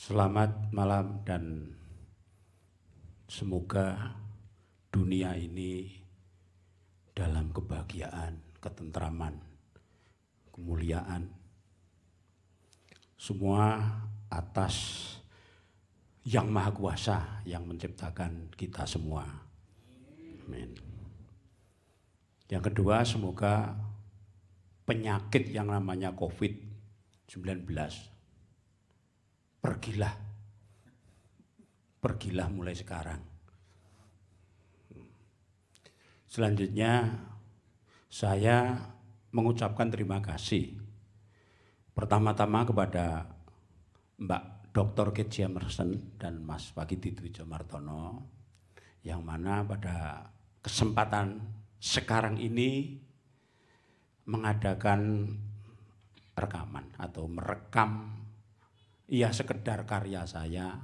Selamat malam dan semoga dunia ini dalam kebahagiaan, ketentraman, kemuliaan. Semua atas Yang Maha Kuasa yang menciptakan kita semua. Amin. Yang kedua, semoga penyakit yang namanya COVID-19 pergilah mulai sekarang. Selanjutnya saya mengucapkan terima kasih pertama-tama kepada Mbak Dr. Keji Emerson dan Mas Wakidi Twijomartono, yang mana pada kesempatan sekarang ini mengadakan rekaman atau merekam sekedar karya saya,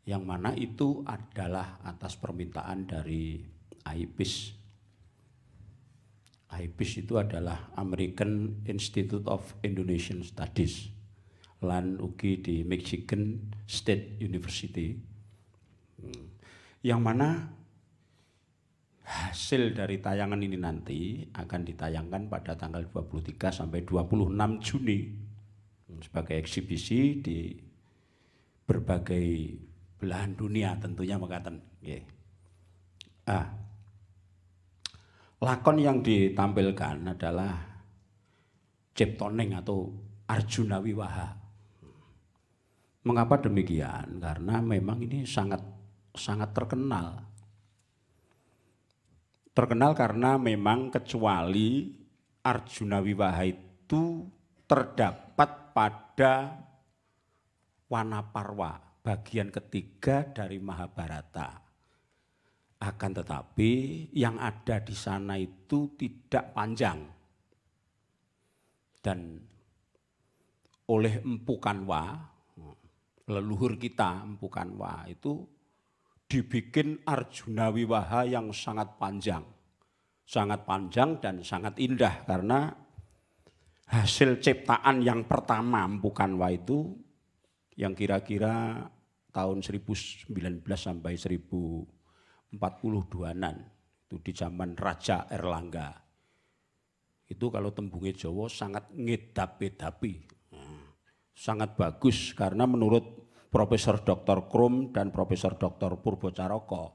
yang mana itu adalah atas permintaan dari AIPIS. AIPIS itu adalah American Institute of Indonesian Studies, lan ugi di Michigan State University, yang mana hasil dari tayangan ini nanti akan ditayangkan pada tanggal 23 sampai 26 Juni sebagai eksibisi di berbagai belahan dunia tentunya mengatakan. Lakon yang ditampilkan adalah Ciptoning atau Arjuna Wiwaha. Mengapa demikian? Karena memang ini sangat terkenal. Terkenal karena memang kecuali Arjuna Wiwaha itu terdapat pada Wanaparwa, bagian ketiga dari Mahabharata. Akan tetapi yang ada di sana itu tidak panjang. Dan oleh Empu Kanwa, leluhur kita Empu Kanwa itu dibikin Arjuna Wiwaha yang sangat panjang dan sangat indah, karena hasil ciptaan yang pertama Empu Kanwa itu yang kira-kira tahun 1019 sampai 1042-an, itu di zaman Raja Erlangga. Itu kalau tembunge Jawa sangat ngedapi-dapi, sangat bagus, karena menurut Profesor Dr. Krum dan Profesor Dr. Purbocaraka,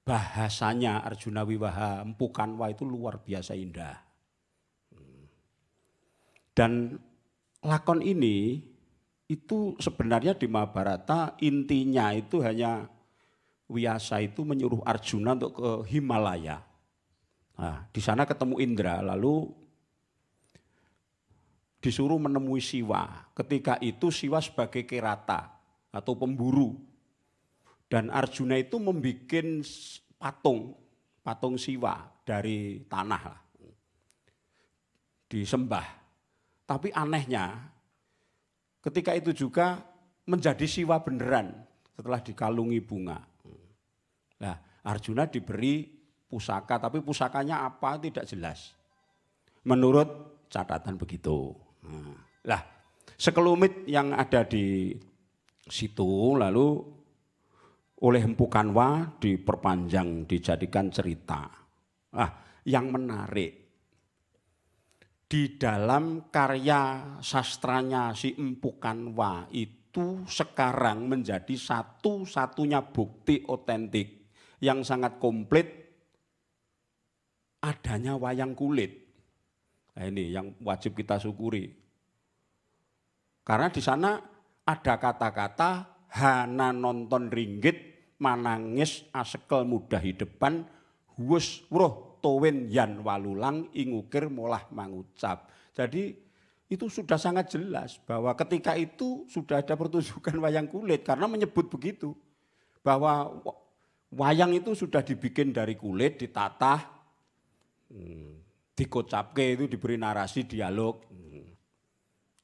bahasanya Arjuna Wiwaha Empu Kanwa itu luar biasa indah. Dan lakon ini itu sebenarnya di Mahabharata intinya itu hanya Wyasa itu menyuruh Arjuna untuk ke Himalaya. Nah, di sana ketemu Indra, lalu disuruh menemui Siwa. Ketika itu Siwa sebagai kerata atau pemburu, dan Arjuna itu membuat patung Siwa dari tanah, disembah. Tapi anehnya ketika itu juga menjadi Siwa beneran setelah dikalungi bunga. Nah, Arjuna diberi pusaka, tapi pusakanya apa tidak jelas. Menurut catatan begitu. Nah, sekelumit yang ada di situ, lalu oleh Empu Kanwa diperpanjang, dijadikan cerita. Yang menarik, di dalam karya sastranya si Empu Kanwa itu sekarang menjadi satu-satunya bukti otentik yang sangat komplit adanya wayang kulit. Nah, ini yang wajib kita syukuri. Karena di sana ada kata-kata hana nonton ringgit manangis asekel mudahi depan huwes wruh towen yan walulang ingukir molah mangucap. Jadi itu sudah sangat jelas bahwa ketika itu sudah ada pertunjukan wayang kulit, karena menyebut begitu. Bahwa wayang itu sudah dibikin dari kulit, ditatah, dikocapke, itu diberi narasi dialog.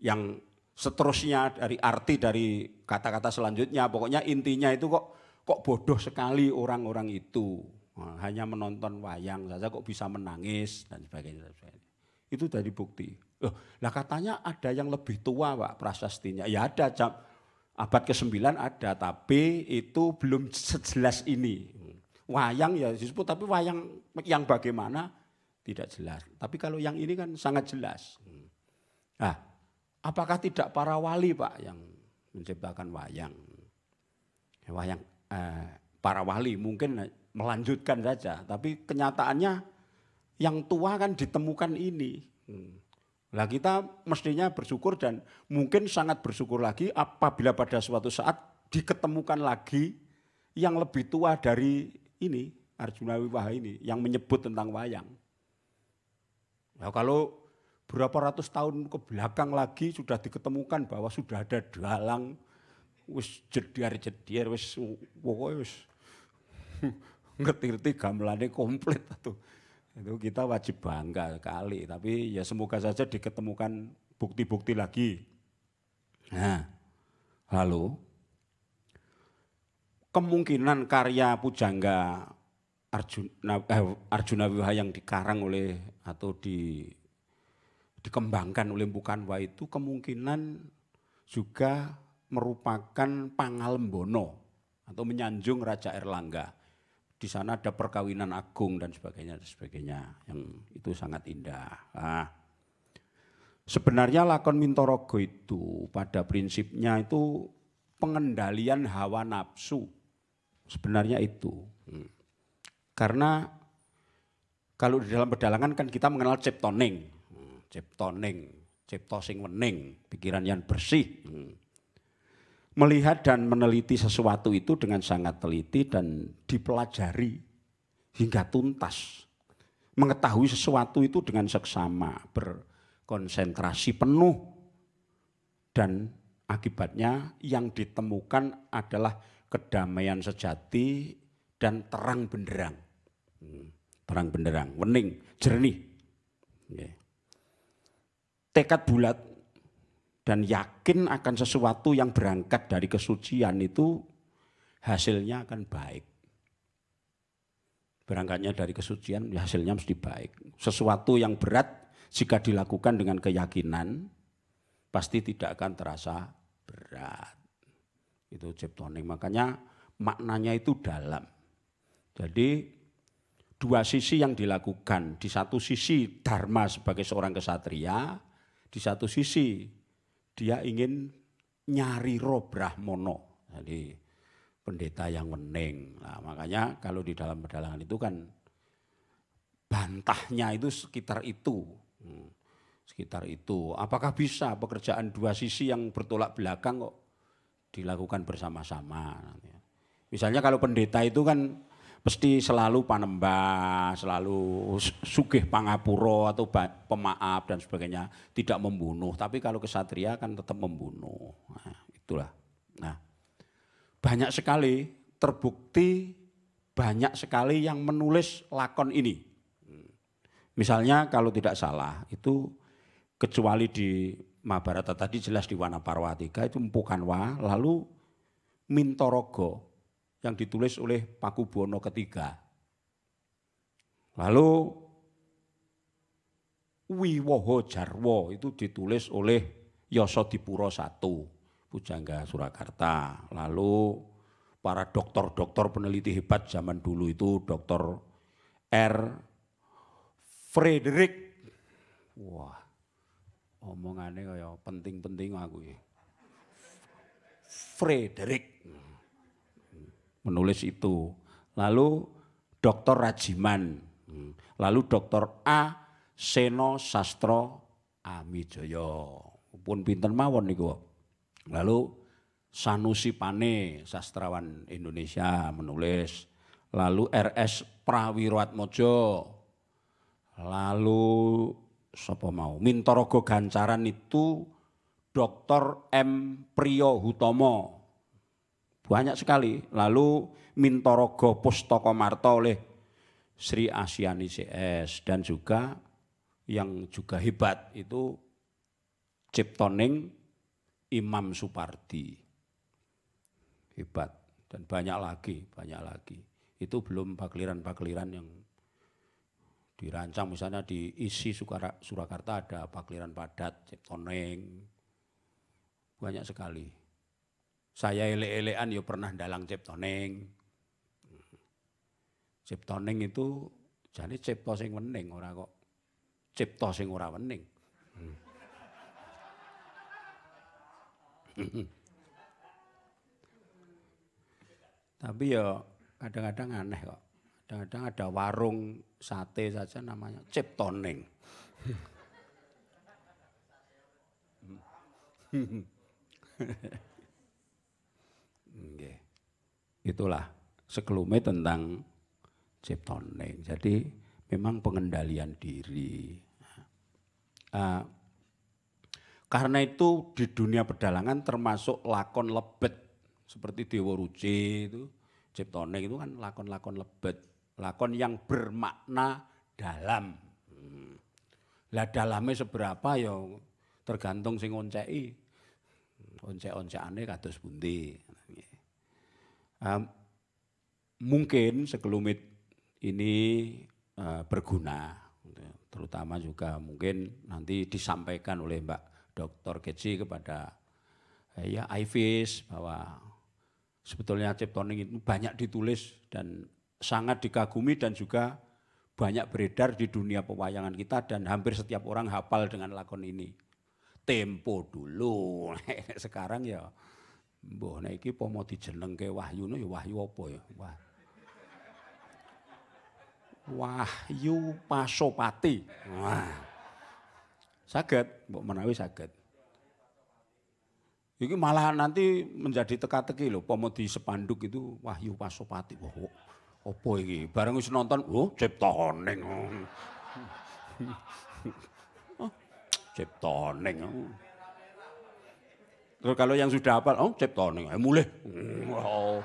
Yang seterusnya dari arti dari kata-kata selanjutnya, pokoknya intinya itu kok bodoh sekali orang-orang itu. Hanya menonton wayang saja kok bisa menangis dan sebagainya. Itu dari bukti. Lah katanya ada yang lebih tua Pak prasastinya. Ya ada Abad ke-9 ada, tapi itu belum sejelas ini. Wayang ya disebut, tapi wayang yang bagaimana tidak jelas. Tapi kalau yang ini kan sangat jelas. Nah, apakah tidak para wali Pak yang menciptakan wayang? Wayang para wali mungkin melanjutkan saja, tapi kenyataannya yang tua kan ditemukan ini. Nah kita mestinya bersyukur dan mungkin sangat bersyukur lagi apabila pada suatu saat diketemukan lagi yang lebih tua dari ini, Arjuna Wiwaha ini, yang menyebut tentang wayang. Nah kalau berapa ratus tahun ke belakang lagi sudah diketemukan bahwa sudah ada dalang, wis jediar-jediar, wis pokoknya wis ngerti-ngerti gamelannya komplit tuh. Itu kita wajib bangga sekali, tapi ya semoga saja diketemukan bukti-bukti lagi. Nah, lalu kemungkinan karya pujangga Arjuna Wiwaha yang dikarang oleh atau dikembangkan oleh Mpu Kanwa itu kemungkinan juga merupakan pangalembono atau menyanjung Raja Erlangga. Di sana ada perkawinan agung dan sebagainya yang itu sangat indah. Nah, sebenarnya lakon Mintorogo itu pada prinsipnya itu pengendalian hawa nafsu. Sebenarnya itu. Karena kalau di dalam pedalangan kan kita mengenal ciptoning. Cipto sing wening, pikiran yang bersih. Melihat dan meneliti sesuatu itu dengan sangat teliti dan dipelajari hingga tuntas. Mengetahui sesuatu itu dengan seksama, berkonsentrasi penuh. Dan akibatnya yang ditemukan adalah kedamaian sejati dan terang benderang. Terang benderang, wening, jernih. Tekad bulat dan yakin akan sesuatu yang berangkat dari kesucian itu hasilnya akan baik. Berangkatnya dari kesucian hasilnya mesti baik. Sesuatu yang berat jika dilakukan dengan keyakinan pasti tidak akan terasa berat. Itu ciptoning, makanya maknanya itu dalam. Jadi dua sisi yang dilakukan. Di satu sisi Dharma sebagai seorang kesatria, di satu sisi dia ingin nyari roh Brahmono, jadi pendeta yang wening. Nah, makanya kalau di dalam pedalangan itu kan bantahnya itu sekitar itu. Sekitar itu. Apakah bisa pekerjaan dua sisi yang bertolak belakang kok dilakukan bersama-sama? Misalnya kalau pendeta itu kan mesti selalu panembah, selalu sugih pangapura atau pemaaf dan sebagainya, tidak membunuh. Tapi kalau kesatria kan tetap membunuh. Nah, itulah. Nah, banyak sekali terbukti banyak sekali yang menulis lakon ini. Misalnya kalau tidak salah itu kecuali di Mahabharata tadi jelas di Wanaparwatika itu Mpu Kanwa, lalu Mintorogo yang ditulis oleh Pakubuwono III. Lalu Wiwaha Jarwa itu ditulis oleh Yasadipura I, pujangga Surakarta. Lalu para doktor-doktor peneliti hebat zaman dulu itu Dr. R. Frederick. Wah, omongannya kayak penting-penting aku ya. Frederick menulis itu. Lalu Dr. Rajiman, lalu Dr. A. Seno Sastro Amijaya. Pun pinten mawon niku. Lalu Sanusi Pane, sastrawan Indonesia menulis. Lalu R.S. Prawiroatmojo. Lalu sapa mau? Mintorogo Gancaran itu Dr. M. Priyohutomo. Banyak sekali. Lalu Mintorogo Pustokomarto oleh Sri Asyani CS. Dan juga yang juga hebat itu ciptoning Imam Supardi. Hebat. Dan banyak lagi. Itu belum pakliran-pakliran yang dirancang. Misalnya di isi Surakarta ada pakliran padat, ciptoning. Banyak sekali. Saya elek-elekan ya pernah ndalang Ciptoneng. Ciptoneng itu jane cipta sing wening ora kok cipta sing ora wening. Tapi ya kadang-kadang aneh kok. Kadang-kadang ada warung sate saja namanya Ciptoneng. Itulah sekelumit tentang Ciptoneng. Jadi memang pengendalian diri. Karena itu di dunia pedalangan termasuk lakon lebet seperti Dewa Ruci itu, Ciptoneng itu kan lakon-lakon lebet, lakon yang bermakna dalam. Lah dalamnya seberapa ya tergantung sing ngonceki. Oncek-oncekane kados pundi. Mungkin sekelumit ini berguna, terutama juga mungkin nanti disampaikan oleh Mbak Dr. Keci kepada ya Aivis bahwa sebetulnya Ciptoneng itu banyak ditulis dan sangat dikagumi dan juga banyak beredar di dunia pewayangan kita dan hampir setiap orang hafal dengan lakon ini. Tempo dulu, sekarang ya mbah nek iki apa mau dijenengke Wahyune ya Wahyu apa ya? Wahyu Pasopati. Wah. Saged, mbok menawi saged. Iki malah nanti menjadi teka-teki lho, apa mau di sepanduk itu Wahyu Pasopati. Oh, apa iki? Bareng wis nonton, oh Ciptoneng. Ciptoneng. Terus kalau yang sudah hafal, oh Ciptoneng, mulih. Oh.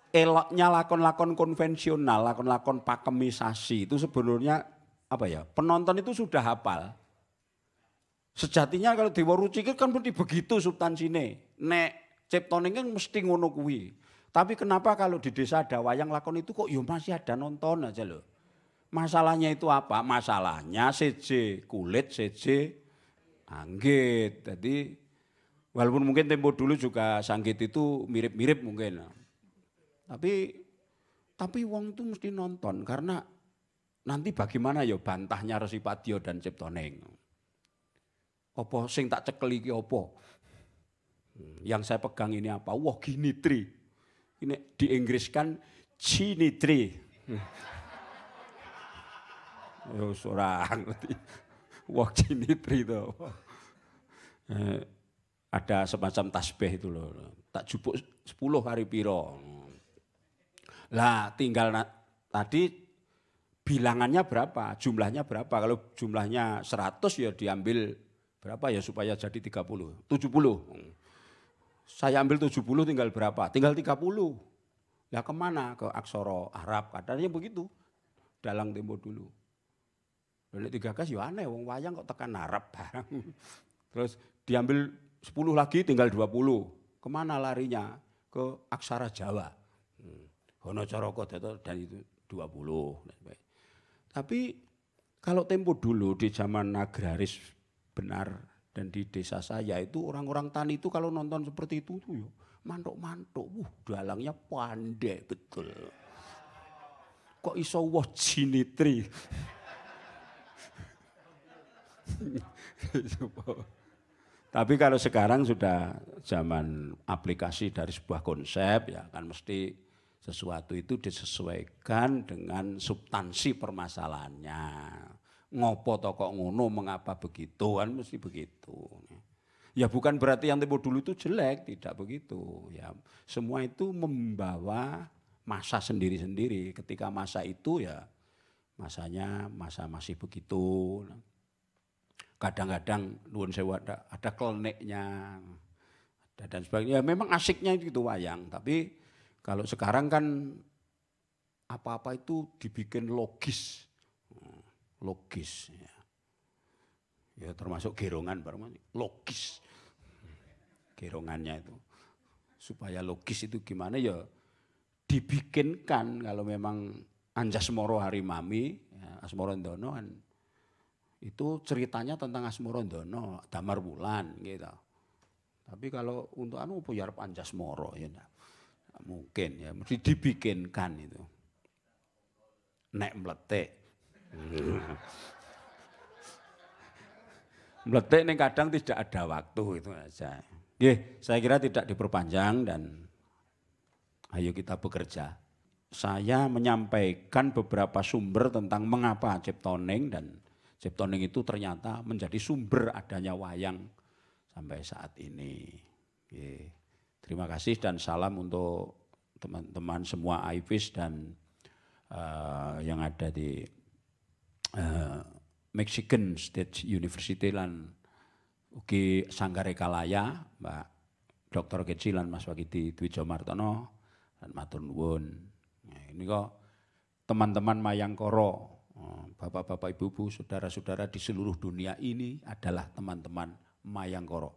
Eloknya lakon-lakon konvensional, lakon-lakon pakemisasi itu sebenarnya apa ya? Penonton itu sudah hafal. Sejatinya kalau Dewa Ruci kan berarti begitu substansine. Nek Ciptoneng kan mesti ngono kuwi. Tapi kenapa kalau di desa ada wayang lakon itu kok ya masih ada nonton aja loh. Masalahnya itu apa? Masalahnya CJ kulit, CJ anggit. Jadi walaupun mungkin tempo dulu juga sanggit itu mirip-mirip mungkin. Tapi wong itu mesti nonton karena nanti bagaimana ya bantahnya Resi Padya dan Ciptoneng. Apa sing tak cekel iki apa? Yang saya pegang ini apa? Wah ginitri. Ini di Inggris kan ginitri. Ya ora ngerti. Wah ginitri itu. Ada semacam tasbih itu loh. Tak jupuk 10 hari piro. Lah tinggal tadi bilangannya berapa, jumlahnya berapa. Kalau jumlahnya 100 ya diambil berapa ya supaya jadi 30, 70. Saya ambil 70 tinggal berapa? Tinggal 30. Lah kemana? Ke aksara Arab, katanya begitu. Dalang tempo dulu. Lalu digagas ya aneh, wong wayang kok tekan Arab barang. Terus diambil 10 lagi tinggal 20. Kemana larinya? Ke aksara Jawa. Hono Caraka dan itu 20. Tapi kalau tempo dulu di zaman agraris benar dan di desa saya itu orang-orang tani itu kalau nonton seperti itu tuh ya mantuk-mantuk. Dalangnya pandai betul. Kok iso wah jinitri. Tapi kalau sekarang sudah zaman aplikasi dari sebuah konsep ya kan mesti sesuatu itu disesuaikan dengan substansi permasalahannya. Ngopo to kok ngono, mengapa begitu kan mesti begitu. Ya bukan berarti yang tempo dulu itu jelek, tidak begitu. Ya semua itu membawa masa sendiri-sendiri. Ketika masa itu ya masanya masa masih begitu. Kadang-kadang nuwun sewu ada kleneknya dan sebagainya. Ya, memang asiknya itu wayang, tapi kalau sekarang kan apa-apa itu dibikin logis. Logis ya. Ya termasuk gerongan barang logis. Gerongannya itu. Supaya logis itu gimana ya dibikinkan kalau memang Anjasmara Harimami, ya, Asmarandono kan itu ceritanya tentang Asmarandono, Damar Wulan gitu. Tapi kalau untuk anu apa ya arep Anjasmara ya ndak mungkin ya, mesti dibikinkan itu. Nek meletik. Meletik ini kadang tidak ada waktu itu saja. Saya kira tidak diperpanjang dan ayo kita bekerja. Saya menyampaikan beberapa sumber tentang mengapa Ciptoning dan Ciptoning itu ternyata menjadi sumber adanya wayang sampai saat ini. Terima kasih dan salam untuk teman-teman semua AIFIS dan yang ada di Michigan State University lan ugi Sanggare Kalaya, Mbak Dr. Keci lan Mas Wakidi Dwijo Martono dan matur nuwun. Nah, ini kok teman-teman Mayangkara, Bapak-bapak, Ibu-ibu, saudara-saudara di seluruh dunia ini adalah teman-teman Mayangkara.